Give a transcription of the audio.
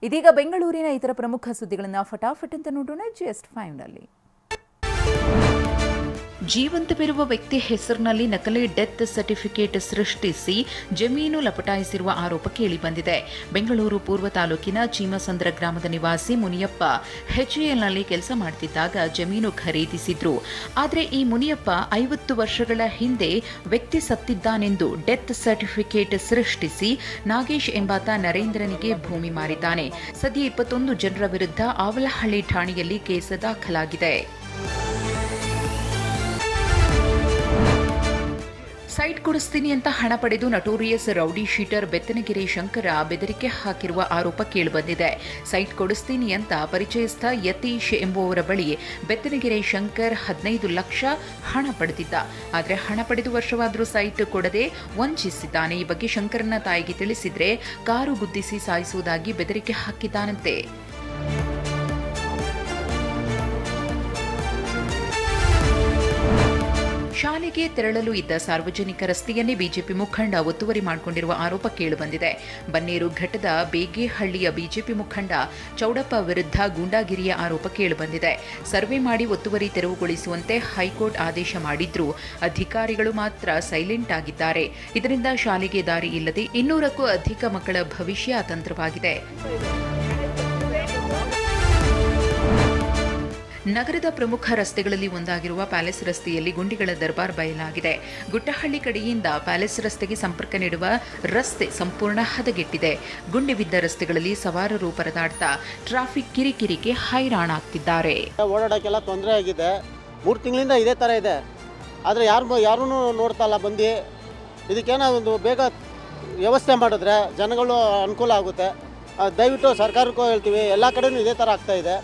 ಇದೀಗ ಬೆಂಗಳೂರಿನ ಇತರ ಪ್ರಮುಖ ಸುದ್ದಿಗಳನ್ನು ಫಟಾಫಟ್ ಅಂತ ನೋಡೋಣ ಜಸ್ಟ್ 5 ನಲ್ಲಿ. ಜೀವಂತವಿರುವ ವ್ಯಕ್ತಿ ಹೆಸರಿನಲ್ಲಿ ನಕಲಿ ಡೆತ್ ಸರ್ಟಿಫಿಕೇಟ್ ಸೃಷ್ಟಿಸಿ ಜಮೀನು ಲಪಟಾಯಿಸಿರುವ ಆರೋಪ ಕೇಳಿಬಂದಿದೆ. ಬೆಂಗಳೂರು ಪೂರ್ವ ತಾಲೂಕಿನ ಚೀಮಸಂದ್ರ ಗ್ರಾಮದ ನಿವಾಸಿ ಮುನಿಯಪ್ಪ HALನಲ್ಲಿ ಕೆಲಸ ಮಾಡುತ್ತಿದ್ದಾಗ ಜಮೀನು ಖರೀದಿಸಿದ್ರು. ಆದರೆ ಈ ಮುನಿಯಪ್ಪ 50 ವರ್ಷಗಳ ಹಿಂದೆ ವ್ಯಕ್ತಿ ಸತ್ತಿದ್ದಾನೆಂದು ಡೆತ್ ಸರ್ಟಿಫಿಕೇಟ್ ಸೃಷ್ಟಿಸಿ ನಾಗೇಶ್ ಎಂಬಾತ ನರೇಂದ್ರನಿಗೆ ಭೂಮಿ ಮಾರಿದ್ದಾನೆ. ಸದ್ಯ 21 ಜನರ ವಿರುದ್ಧ ಆವಲಹಳ್ಳಿ ಠಾಣೆಯಲ್ಲಿ ಕೇಸ್ ದಾಖಲಾಗಿದೆ. ಸೈಟ್ ಕೊಡಿಸ್ತೀನಿ ಅಂತ ಹಣ ಪಡೆದು notorious rowdy sheeter Bettanagere Shankara ಬೆದರಿಕೆ ಹಾಕಿರುವ ಆರೋಪ ಕೇಳಿಬಂದಿದೆ. ಸೈಟ್ ಕೊಡಿಸ್ತೀನಿ ಅಂತ ಪರಿಚಯಸ್ಥ ಯತೀಶ್ ಎಂಬುವವರ ಬಳಿ ಬೆತ್ತನಗೆರೆ ಶಂಕರ್ 15 ಲಕ್ಷ ಹಣ ಪಡೆದಿದ್ದ. ಆದರೆ ಹಣ ಪಡೆದು ವರ್ಷವಾದರೂ ಸೈಟ್ ಕೊಡದೆ ವಂಚಿಸಿದ್ದಾನೆ. ಈ ಬಗ್ಗೆ ಶಂಕರನ ತಾಯಿಗೆ ತಿಳಿಸಿದ್ರೆ ಕಾರು ಗುದ್ದಿಸಿ ಸಾಯಿಸುವುದಾಗಿ ಬೆದರಿಕೆ ಹಾಕಿದ್ದಾನಂತೆ. ಶಾಲೆಗೆ ತೆರಳಲು ಇದ್ದ ಸಾರ್ವಜನಿಕ ರಸ್ತೆಯನ್ನೇ ಬಿಜೆಪಿ ಮುಖಂಡ ಒತ್ತುವರಿ ಮಾಡಿಕೊಂಡಿರುವ ಆರೋಪ ಕೇಳಿಬಂದಿದೆ. ಬನ್ನೇರು ಘಟ್ಟದ ಬೇಗೇಹಳ್ಳಿಯ ಬಿಜೆಪಿ ಮುಖಂಡ ಚೌಡಪ್ಪ ವಿರುದ್ಧ ಗೂಂಡಾಗಿರಿಯ ಆರೋಪ ಕೇಳಿಬಂದಿದೆ. ಸರ್ವೆ ಮಾಡಿ ಒತ್ತುವರಿ ತೆರವುಗೊಳಿಸುವಂತೆ ಹೈಕೋರ್ಟ್ ಆದೇಶ ಮಾಡಿದ್ರೂ ಅಧಿಕಾರಿಗಳು ಮಾತ್ರ ಸೈಲೆಂಟ್ ಆಗಿದ್ದಾರೆ. ಇದರಿಂದ ಶಾಲೆಗೆ ದಾರಿ ಇಲ್ಲದೆ 200ಕ್ಕೂ ಅಧಿಕ ಮಕ್ಕಳ ಭವಿಷ್ಯ ಅತಂತ್ರವಾಗಿದೆ. ನಗರದ ಪ್ರಮುಖ ರಸ್ತೆಗಳಲ್ಲಿ ಒಂದಾಗಿರುವ ಪ್ಯಾಲೇಸ್ ರಸ್ತೆಯಲ್ಲಿ ಗುಂಡಿಗಳ ದರ್ಬಾರ್ ಬಯಲಾಗಿದೆ. ಗುಟ್ಟಹಳ್ಳಿ ಕಡೆಯಿಂದ ಪ್ಯಾಲೇಸ್ ರಸ್ತೆಗೆ ಸಂಪರ್ಕ ನೀಡುವ ರಸ್ತೆ ಸಂಪೂರ್ಣ ಹದಗೆಟ್ಟಿದೆ. ಗುಂಡಿ ಬಿದ್ದ ರಸ್ತೆಗಳಲ್ಲಿ ಸವಾರರು ಪರದಾಡ್ತಾ ಟ್ರಾಫಿಕ್ ಕಿರಿಕಿರಿಗೆ ಹೈರಾಣಾಗ್ತಿದ್ದಾರೆ. ಓಡಾಡೋಕ್ಕೆಲ್ಲ ತೊಂದರೆ ಆಗಿದೆ. 3 ತಿಂಗಳಿಂದ ಇದೇ ಥರ ಇದೆ. ಆದರೆ ಯಾರೂ ನೋಡ್ತಾ ಇಲ್ಲ ಬಂದು. ಇದಕ್ಕೇನೋ ಒಂದು ಬೇಗ ವ್ಯವಸ್ಥೆ ಮಾಡಿದ್ರೆ ಜನಗಳು ಅನುಕೂಲ ಆಗುತ್ತೆ. ದಯವಿಟ್ಟು ಸರ್ಕಾರಕ್ಕೂ ಹೇಳ್ತೀವಿ, ಎಲ್ಲ ಕಡೆಯೂ ಇದೇ ಥರ ಆಗ್ತಾ ಇದೆ.